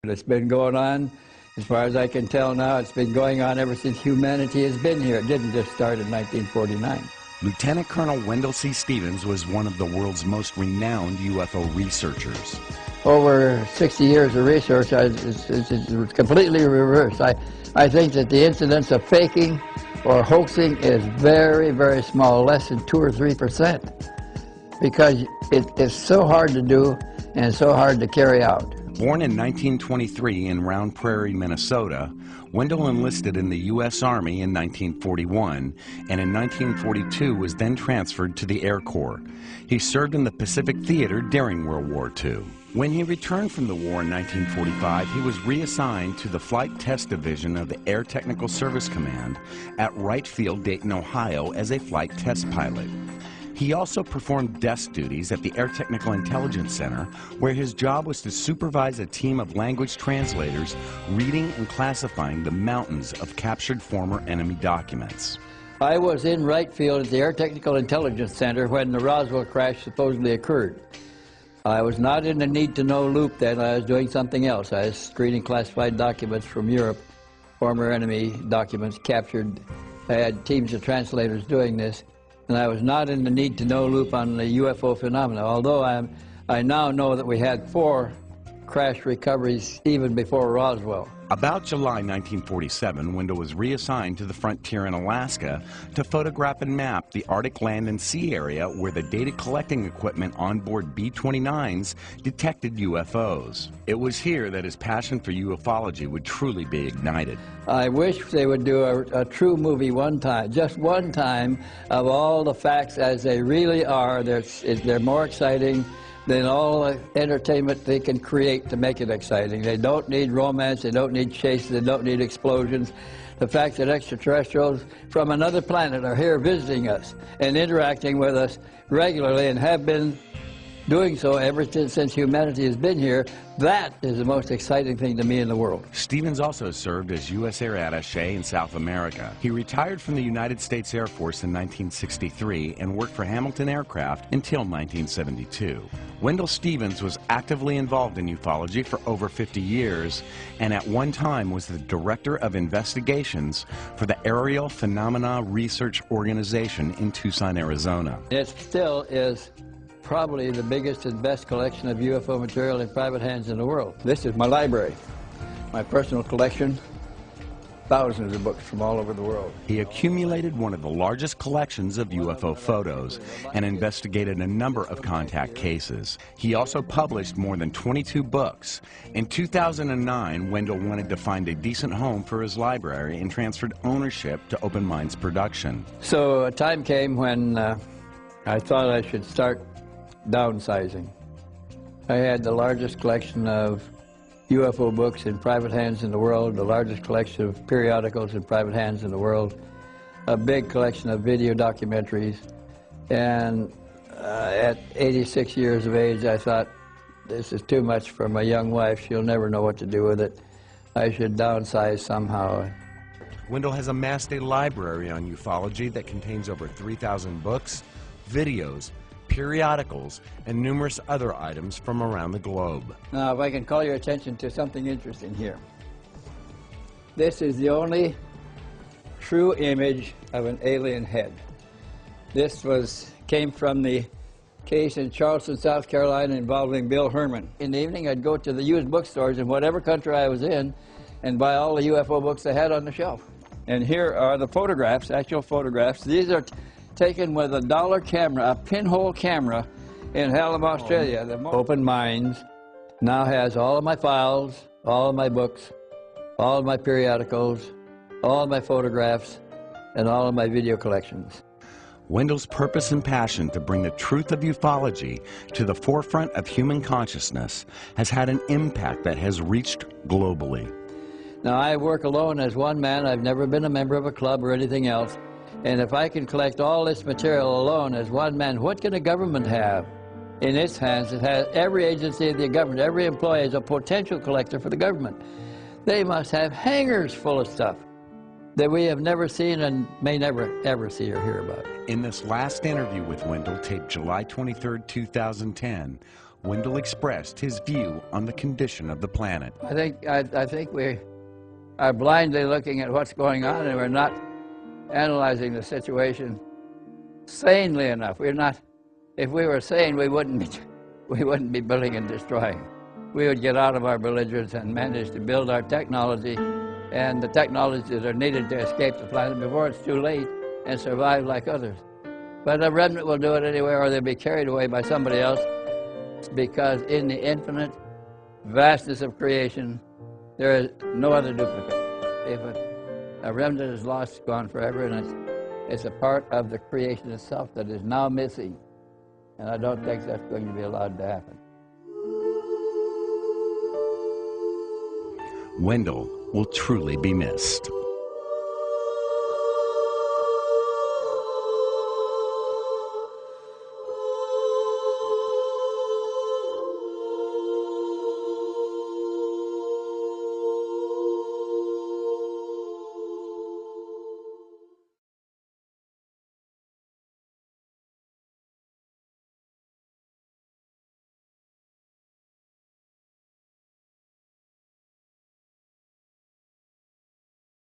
It's been going on, as far as I can tell now, it's been going on ever since humanity has been here. It didn't just start in 1949. Lieutenant Colonel Wendelle C. Stevens was one of the world's most renowned UFO researchers. Over 60 years of research, it's completely reversed. I think that the incidence of faking or hoaxing is very, very small, less than 2 or 3%, because it's so hard to do and so hard to carry out. Born in 1923 in Round Prairie, Minnesota, Wendelle enlisted in the U.S. Army in 1941, and in 1942 was then transferred to the Air Corps. He served in the Pacific Theater during World War II. When he returned from the war in 1945, he was reassigned to the Flight Test Division of the Air Technical Service Command at Wright Field, Dayton, Ohio, as a flight test pilot. He also performed desk duties at the Air Technical Intelligence Center, where his job was to supervise a team of language translators reading and classifying the mountains of captured former enemy documents. I was in Wright Field at the Air Technical Intelligence Center when the Roswell crash supposedly occurred. I was not in the need-to-know loop then. I was doing something else. I was screening classified documents from Europe, former enemy documents captured. I had teams of translators doing this. And I was not in the need-to-know loop on the UFO phenomena, although I now know that we had 4 crash recoveries even before Roswell. About July 1947, Wendelle was reassigned to the frontier in Alaska to photograph and map the Arctic land and sea area where the data collecting equipment on board B-29s detected UFOs. It was here that his passion for ufology would truly be ignited. I wish they would do a true movie one time, just one time, of all the facts as they really are. They're more exciting than all the entertainment they can create to make it exciting. They don't need romance, they don't need chases, they don't need explosions. The fact that extraterrestrials from another planet are here visiting us and interacting with us regularly and have been doing so ever since humanity has been here, that is the most exciting thing to me in the world. Stevens also served as U.S. Air Attaché in South America. He retired from the United States Air Force in 1963 and worked for Hamilton Aircraft until 1972. Wendelle Stevens was actively involved in ufology for over 50 years, and at one time was the Director of Investigations for the Aerial Phenomena Research Organization in Tucson, Arizona. It still is probably the biggest and best collection of UFO material in private hands in the world. This is my library, my personal collection, thousands of books from all over the world. He accumulated one of the largest collections of UFO photos and investigated a number of contact cases. He also published more than 22 books. In 2009, Wendelle wanted to find a decent home for his library and transferred ownership to Open Minds Production. So a time came when I thought I should start downsizing. I had the largest collection of UFO books in private hands in the world, the largest collection of periodicals in private hands in the world, a big collection of video documentaries, and at 86 years of age I thought, this is too much for my young wife, she'll never know what to do with it. I should downsize somehow. Wendelle has amassed a library on ufology that contains over 3,000 books, videos, periodicals, and numerous other items from around the globe. Now, if I can call your attention to something interesting here. This is the only true image of an alien head. This came from the case in Charleston, South Carolina involving Bill Herman. In the evening, I'd go to the used bookstores in whatever country I was in and buy all the UFO books they had on the shelf. And here are the photographs, actual photographs. These are taken with a dollar camera, a pinhole camera in Hallam, Australia. The Open Minds now has all of my files, all of my books, all of my periodicals, all of my photographs, and all of my video collections. Wendelle's purpose and passion to bring the truth of ufology to the forefront of human consciousness has had an impact that has reached globally. Now, I work alone as one man. I've never been a member of a club or anything else. And if I can collect all this material alone as one man, what can a government have in its hands? It has every agency of the government, every employee is a potential collector for the government. They must have hangars full of stuff that we have never seen and may never, ever see or hear about. In this last interview with Wendelle, taped July 23, 2010, Wendelle expressed his view on the condition of the planet. I think we are blindly looking at what's going on, and we're not analyzing the situation sanely enough. We're not. If we were sane, we wouldn't be building and destroying. We would get out of our belligerence and manage to build our technology and the technologies that are needed to escape the planet before it's too late and survive like others. But a remnant will do it anyway, or they'll be carried away by somebody else, because in the infinite vastness of creation, there is no other duplicate. If a remnant is lost, it's gone forever, and it's a part of the creation itself that is now missing. And I don't think that's going to be allowed to happen. Wendelle will truly be missed.